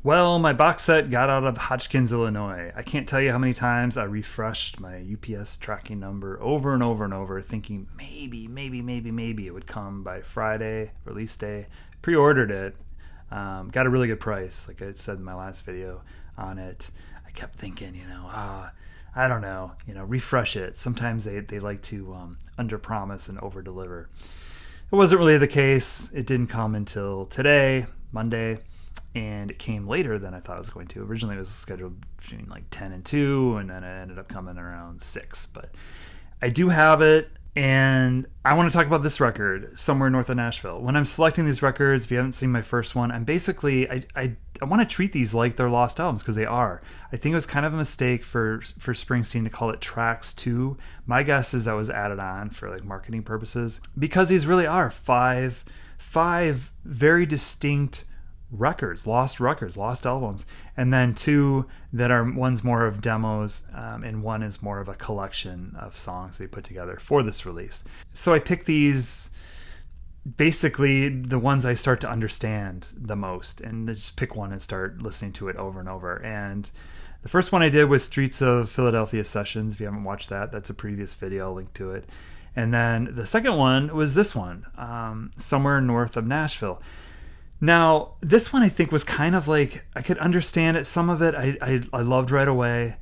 Well, my box set got out of Hodgkins, Illinois. I can't tell you how many times I refreshed my UPS tracking number over and over and over, thinking maybe it would come by Friday, release day. Pre-ordered it, got a really good price, like I said in my last video on it. I kept thinking, I don't know, refresh it. Sometimes they like to under-promise and over-deliver. It wasn't really the case. It didn't come until today, Monday. And it came later than I thought it was going to. Originally, it was scheduled between like 10 and 2, and then it ended up coming around 6. But I do have it, and I want to talk about this record, Somewhere North of Nashville. When I'm selecting these records, if you haven't seen my first one, I'm basically, I want to treat these like they're lost albums, because they are. I think it was kind of a mistake for Springsteen to call it Tracks 2. My guess is that was added on for like marketing purposes, because these really are five very distinct records, lost albums, and then 2 that are, one's more of demos, and one is more of a collection of songs they put together for this release. So I picked these, basically the ones I start to understand the most, and I just pick one and start listening to it over and over. And the first one I did was Streets of Philadelphia Sessions. If you haven't watched that, that's a previous video, I'll link to it. And then the second one was this one, Somewhere North of Nashville. Now, this one I think was kind of like, I could understand it. Some of it I loved right away.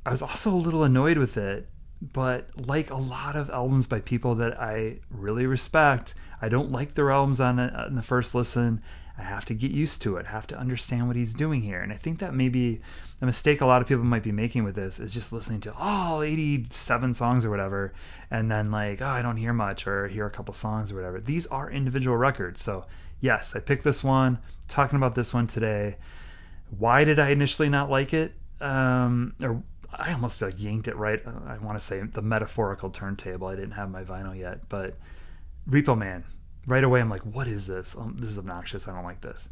I was also a little annoyed with it, but like a lot of albums by people that I really respect, I don't like their albums on the first listen. I have to get used to it, have to understand what he's doing here. And I think that may be a mistake a lot of people might be making with this, is just listening to all 87 songs or whatever, and then like, I don't hear much, or hear a couple songs or whatever. These are individual records, so yes, I picked this one, talking about this one today. Why did I initially not like it? Or I almost like yanked it right, I want to say the metaphorical turntable. I didn't have my vinyl yet, but Repo Man. Right away, I'm like, what is this? This is obnoxious. I don't like this.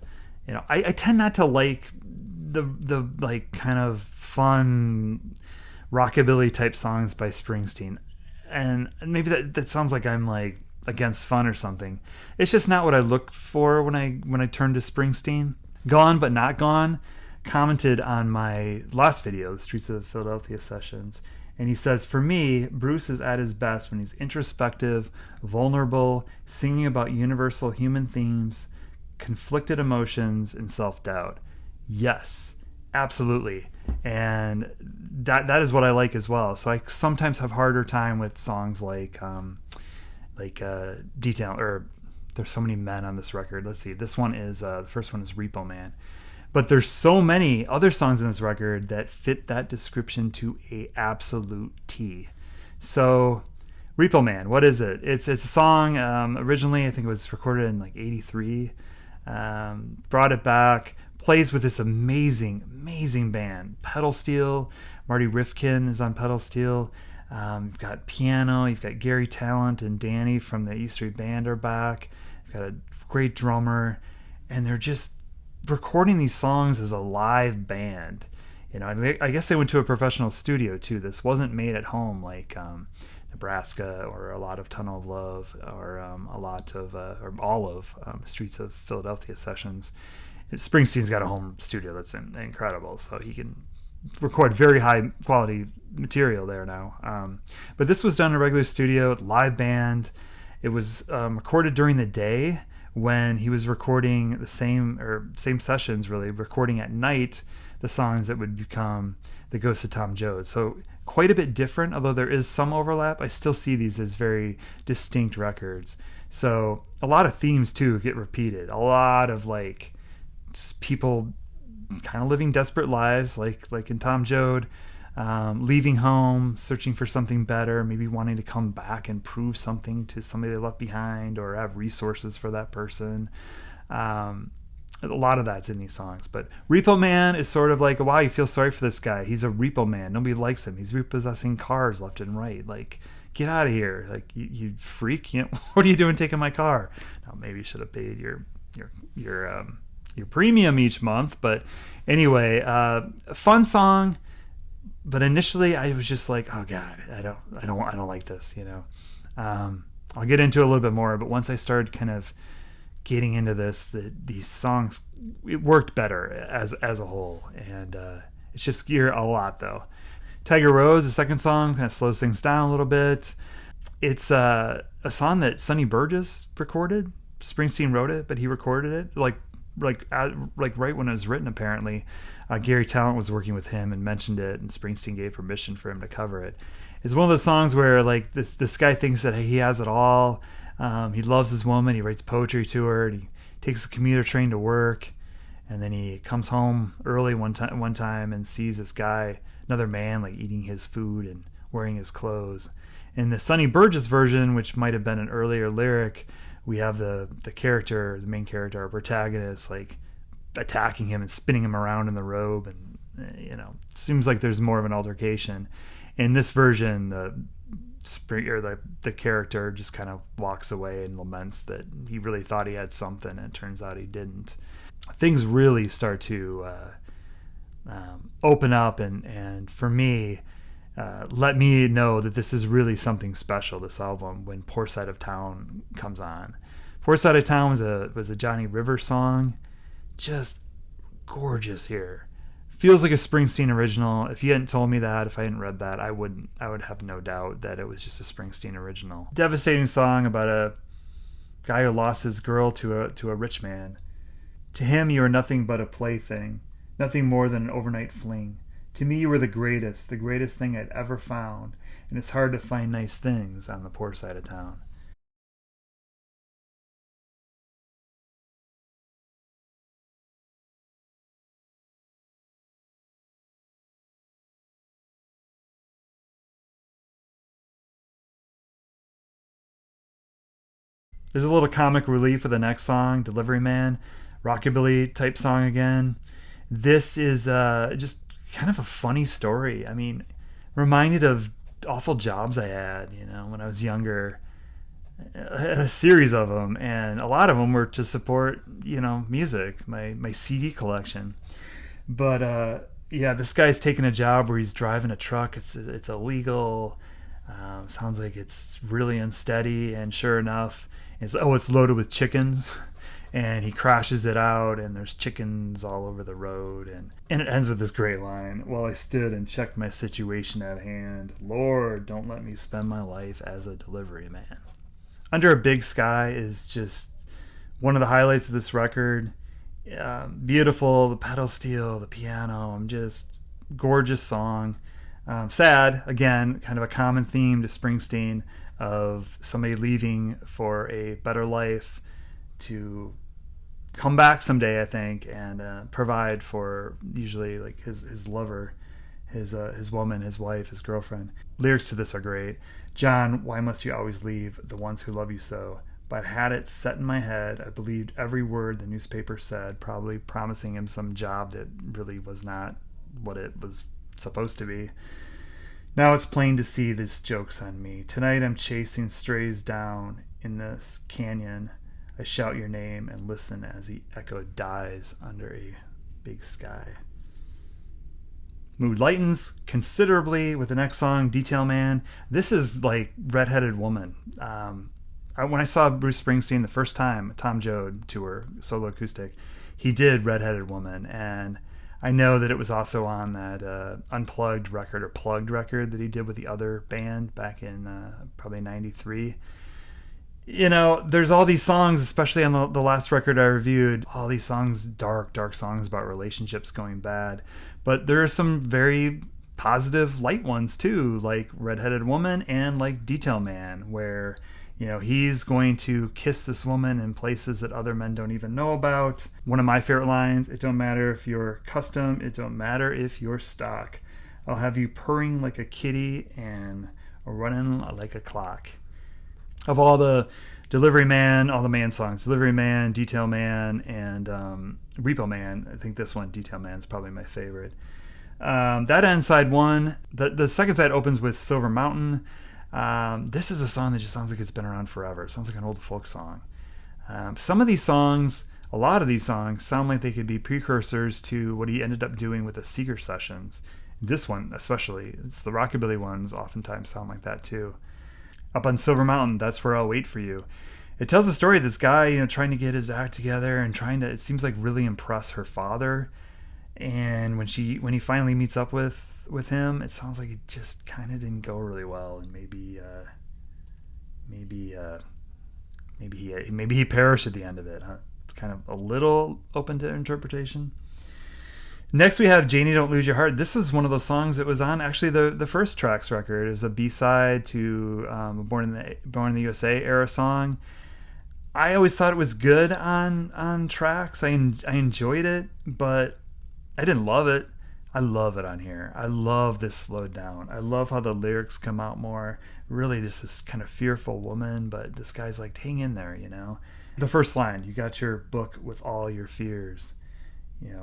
I tend not to like the like kind of fun rockabilly type songs by Springsteen. And maybe that sounds like I'm like against fun or something. It's just not what I looked for when I turned to Springsteen. Gone But Not Gone commented on my last video, the Streets of Philadelphia Sessions, and he says, for me, Bruce is at his best when he's introspective, vulnerable, singing about universal human themes, conflicted emotions, and self-doubt. Yes, absolutely. And that is what I like as well. So I sometimes have harder time with songs like Detail, or there's so many men on this record. Let's see. This one is, the first one is Repo Man. But there's so many other songs in this record that fit that description to a absolute T. So, Repo Man, what is it? It's a song, originally I think it was recorded in like 83. Brought it back, plays with this amazing band. Pedal steel, Marty Rifkin is on pedal steel. You've got piano, you've got Gary Talent and Danny from the E Street Band are back. You've got a great drummer, and they're just recording these songs as a live band. I guess they went to a professional studio too. This wasn't made at home like Nebraska or a lot of Tunnel of Love or a lot of or all of Streets of Philadelphia Sessions. Springsteen's got a home studio that's incredible, so he can record very high quality material there now. But this was done in a regular studio, live band. It was recorded during the day when he was recording the same sessions, really recording at night the songs that would become the Ghost of Tom Joad. So quite a bit different, although there is some overlap. I still see these as very distinct records. So a lot of themes too get repeated. A lot of like people kind of living desperate lives, like in Tom Joad, leaving home, searching for something better, maybe wanting to come back and prove something to somebody they left behind or have resources for that person. A lot of that's in these songs. But Repo Man is sort of like, wow, you feel sorry for this guy. He's a repo man. Nobody likes him. He's repossessing cars left and right. Like, get out of here. Like, you freak. What are you doing taking my car? Now, maybe you should have paid your premium each month. But anyway, a fun song. But initially, I was just like, oh God, I don't like this. I'll get into it a little bit more. But once I started kind of getting into this, these songs, it worked better as a whole, and it shifts gear a lot though. Tiger Rose, the second song, kind of slows things down a little bit. It's a song that Sonny Burgess recorded. Springsteen wrote it, but he recorded it like right when it was written. Apparently, Gary Talent was working with him and mentioned it, and Springsteen gave permission for him to cover it. It's one of those songs where like this guy thinks that he has it all. He loves his woman. He writes poetry to her. And he takes a commuter train to work, and then he comes home early one time and sees this guy, another man, like eating his food and wearing his clothes. In the Sonny Burgess version, which might have been an earlier lyric, we have the main character, our protagonist, like attacking him and spinning him around in the robe, and it seems like there's more of an altercation. In this version, the character just kind of walks away and laments that he really thought he had something, and it turns out he didn't. Things really start to open up, and for me, let me know that this is really something special, this album, when Poor Side of Town comes on. Poor Side of Town was a Johnny Rivers song. Just gorgeous here. Feels like a Springsteen original. If you hadn't told me that, if I hadn't read that, I would have no doubt that it was just a Springsteen original. Devastating song about a guy who lost his girl to a rich man. To him, you are nothing but a plaything, nothing more than an overnight fling. To me, you were the greatest thing I'd ever found, and it's hard to find nice things on the poor side of town. There's a little comic relief for the next song, Delivery Man, rockabilly type song again. This is just kind of a funny story. I mean, reminded of awful jobs I had, when I was younger. I had a series of them, and a lot of them were to support, music, my CD collection. But yeah, this guy's taking a job where he's driving a truck. It's illegal. Sounds like it's really unsteady, and sure enough, it's loaded with chickens. And he crashes it out, and there's chickens all over the road. And it ends with this great line. While I stood and checked my situation at hand, Lord, don't let me spend my life as a delivery man. Under a Big Sky is just one of the highlights of this record. Beautiful, the pedal steel, the piano, just gorgeous song. Sad, again, kind of a common theme to Springsteen of somebody leaving for a better life to come back someday, I think, and provide for usually like his lover, his woman, his wife, his girlfriend. Lyrics to this are great. John, why must you always leave the ones who love you so? But I had it set in my head. I believed every word the newspaper said, probably promising him some job that really was not what it was supposed to be. Now it's plain to see this joke's on me. Tonight I'm chasing strays down in this canyon. I shout your name and listen as the echo dies under a big sky. Mood lightens considerably with the next song, Detail Man. This is like Redheaded Woman. When I saw Bruce Springsteen the first time, Tom Joad tour, solo acoustic, he did Redheaded Woman, and I know that it was also on that Unplugged record or Plugged record that he did with the other band back in probably 93. There's all these songs, especially on the last record I reviewed, all these songs, dark songs about relationships going bad. But there are some very positive, light ones too, like Redheaded Woman and like Detail Man, where, he's going to kiss this woman in places that other men don't even know about. One of my favorite lines, it don't matter if you're custom, it don't matter if you're stock. I'll have you purring like a kitty and running like a clock. Of all the Delivery Man, all the man songs, Delivery Man, Detail Man, and Repo Man, I think this one, Detail Man, is probably my favorite. That ends side one. The second side opens with Silver Mountain. This is a song that just sounds like it's been around forever. It sounds like an old folk song. Some of these songs, a lot of these songs, sound like they could be precursors to what he ended up doing with the Seeger sessions. This one especially, it's the rockabilly ones, oftentimes sound like that too. Up on Silver Mountain, that's where I'll wait for you. It tells the story of this guy, trying to get his act together and trying to, it seems like, really impress her father. And when he finally meets up with him, it sounds like it just kind of didn't go really well, and maybe he perished at the end of it. Huh? It's kind of a little open to interpretation. Next we have Janie, Don't Lose Your Heart. This was one of those songs that was on actually the first Tracks record. It was a B-side to Born in the USA era song. I always thought it was good on Tracks. I enjoyed it, but I didn't love it. I love it on here. I love this slowed down. I love how the lyrics come out more. Really, just this kind of fearful woman, but this guy's like, hang in there, The first line, you got your book with all your fears.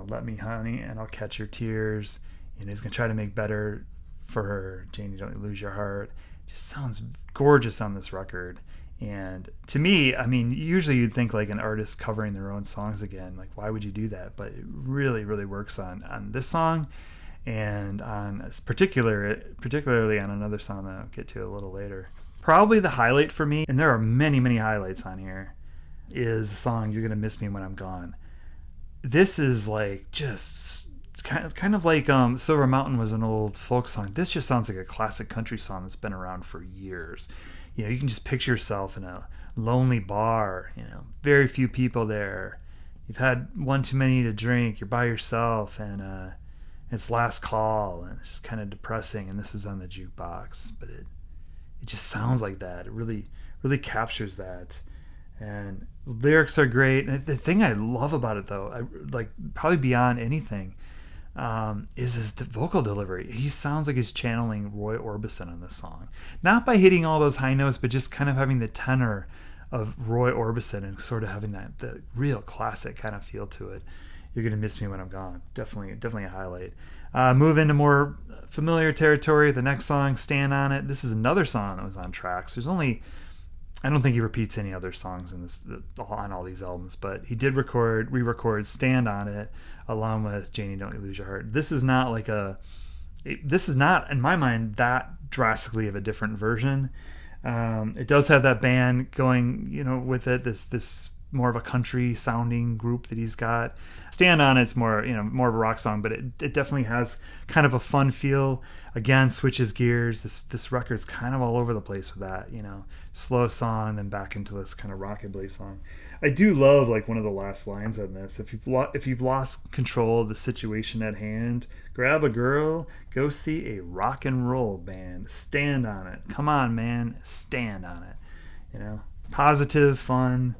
Let me, honey, and I'll catch your tears. He's going to try to make better for her. Janie, don't lose your heart. Just sounds gorgeous on this record. And to me, I mean, usually you'd think like an artist covering their own songs again. Like, why would you do that? But it really, really works on this song, and on particularly on another song that I'll get to a little later. Probably the highlight for me, and there are many, many highlights on here, is the song "You're Gonna Miss Me When I'm Gone." This is like just kind of like Silver Mountain was an old folk song. This just sounds like a classic country song that's been around for years. You can just picture yourself in a lonely bar, very few people there. You've had one too many to drink. You're by yourself, and it's last call, and it's just kind of depressing. And this is on the jukebox, but it just sounds like that. It really, really captures that. And the lyrics are great. And the thing I love about it, though, probably beyond anything, is his vocal delivery. He sounds like he's channeling Roy Orbison on this song. Not by hitting all those high notes, but just kind of having the tenor of Roy Orbison and sort of having the real classic kind of feel to it. You're Gonna Miss Me When I'm Gone. Definitely a highlight. Move into more familiar territory. The next song, Stand on It. This is another song that was on Tracks. I don't think he repeats any other songs on all these albums, but he did re-record Stand on It along with Janie, Don't Lose Your Heart. This is not in my mind that drastically of a different version. It does have that band going, with it, this more of a country sounding group that he's got. Stand on It's more of a rock song, but it definitely has kind of a fun feel. Again, switches gears. This record's kind of all over the place with that, slow song, then back into this kind of rockabilly song. I do love one of the last lines on this. If you've lost control of the situation at hand, grab a girl, go see a rock and roll band, stand on it. Come on, man, stand on it. Positive, fun.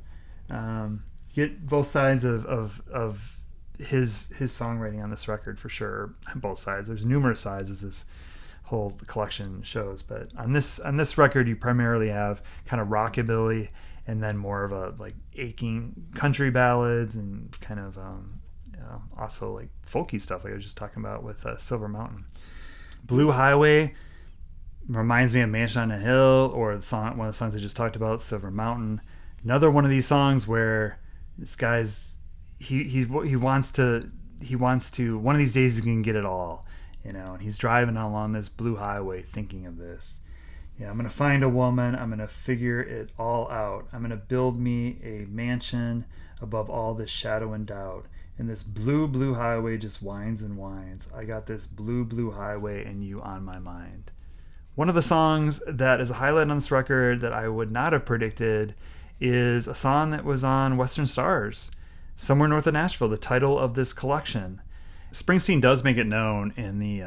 Get both sides of his songwriting on this record for sure. Both sides. There's numerous sides as this whole collection shows, but on this record you primarily have kind of rockabilly, and then more of a aching country ballads, and kind of also folky stuff like I was just talking about with Silver Mountain. Blue Highway reminds me of Mansion on a Hill, or one of the songs I just talked about, Silver Mountain. Another one of these songs where this guy's he wants to one of these days he's gonna get it all, and he's driving along this blue highway thinking of this. I'm gonna find a woman, I'm gonna figure it all out, I'm gonna build me a mansion above all this shadow and doubt, and this blue highway just winds and winds. I got this blue highway and you on my mind. One of the songs that is a highlight on this record that I would not have predicted is a song that was on Western Stars, Somewhere North of Nashville, the title of this collection. Springsteen does make it known in the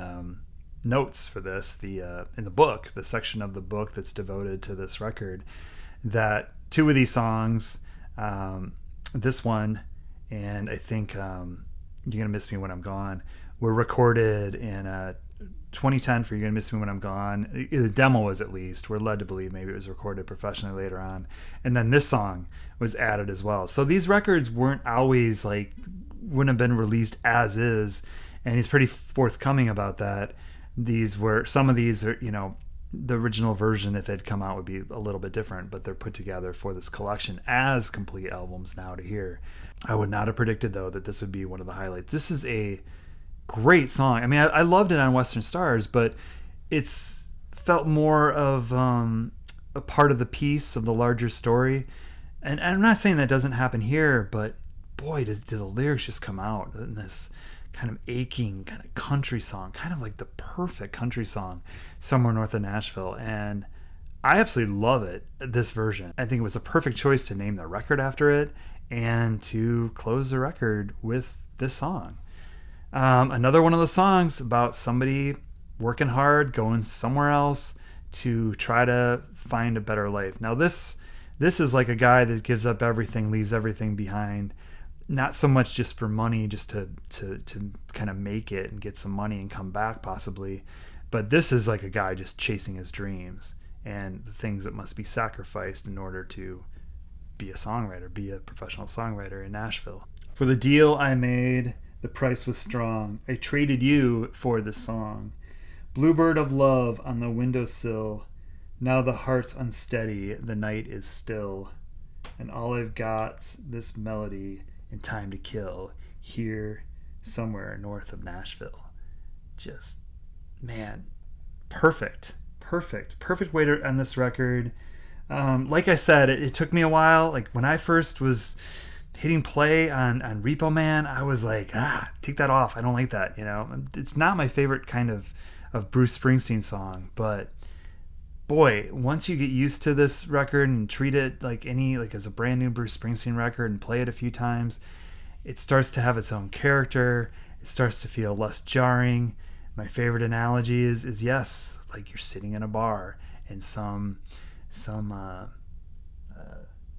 notes for this, in the book, the section of the book that's devoted to this record, that two of these songs, this one and I think You're Gonna Miss Me When I'm Gone, were recorded in 2010 for You're Gonna Miss Me When I'm Gone. The demo was, at least, we're led to believe maybe it was recorded professionally later on, and then this song was added as well. So these records weren't always wouldn't have been released as is, and he's pretty forthcoming about that. Some of these are, the original version, if it had come out, would be a little bit different, but they're put together for this collection as complete albums now to hear. I would not have predicted, though, that this would be one of the highlights. This is a great song. I mean, I loved it on Western Stars, but it's felt more of a part of the piece of the larger story. And I'm not saying that doesn't happen here, but boy, do the lyrics just come out in this kind of aching kind of country song, kind of like the perfect country song, Somewhere North of Nashville. And I absolutely love it, this version. I think it was a perfect choice to name the record after it and to close the record with this song. Another one of those songs about somebody working hard, going somewhere else to try to find a better life. Now this is like a guy that gives up everything, leaves everything behind, not so much just for money, just to kind of make it and get some money and come back possibly, but this is like a guy just chasing his dreams and the things that must be sacrificed in order to be a songwriter, be a professional songwriter in Nashville. For the deal I made, the price was strong. I traded you for the song. Bluebird of love on the windowsill. Now the heart's unsteady, the night is still. And all I've got's this melody and time to kill here somewhere north of Nashville. Just, man, perfect way to end this record. Like I said, it took me a while. Like when I first was hitting play on Repo Man, I was like, take that off. I don't like that. It's not my favorite kind of Bruce Springsteen song, but boy, once you get used to this record and treat it like as a brand new Bruce Springsteen record and play it a few times, it starts to have its own character. It starts to feel less jarring. My favorite analogy is yes, like you're sitting in a bar and some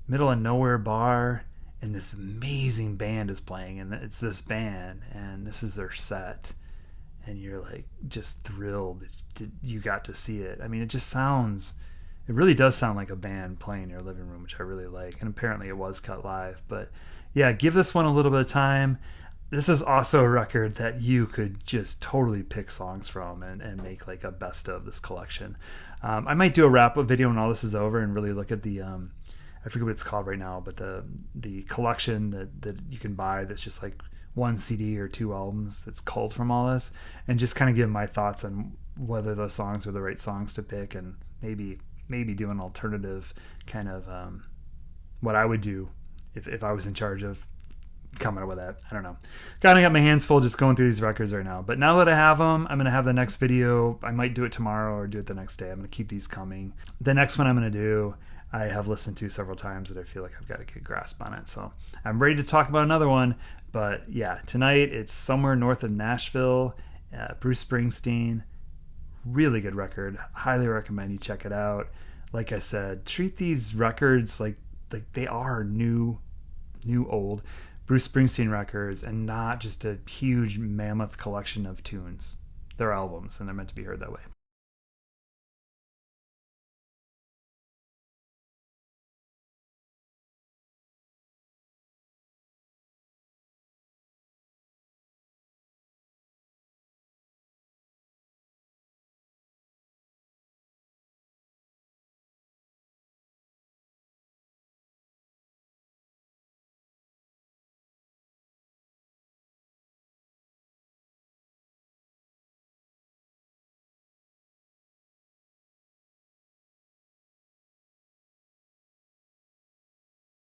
middle of nowhere bar, and this amazing band is playing, and it's this band, and this is their set, and you're like just thrilled that you got to see it. I mean, it really does sound like a band playing in your living room, which I really like, and apparently it was cut live. But yeah, give this one a little bit of time. This is also a record that you could just totally pick songs from and make like a best of this collection. I might do a wrap up video when all this is over and really look at the I forget what it's called right now, but the collection that you can buy that's just like one CD or two albums that's culled from all this, and just kind of give my thoughts on whether those songs are the right songs to pick, and maybe do an alternative kind of what I would do if I was in charge of coming up with that. I don't know. Kind of got my hands full just going through these records right now. But now that I have them, I'm going to have the next video. I might do it tomorrow or do it the next day. I'm going to keep these coming. The next one I'm going to do, I have listened to several times that I feel like I've got a good grasp on it. So I'm ready to talk about another one. But yeah, tonight it's Somewhere North of Nashville, Bruce Springsteen. Really good record. Highly recommend you check it out. Like I said, treat these records like they are new old Bruce Springsteen records and not just a huge mammoth collection of tunes. They're albums and they're meant to be heard that way.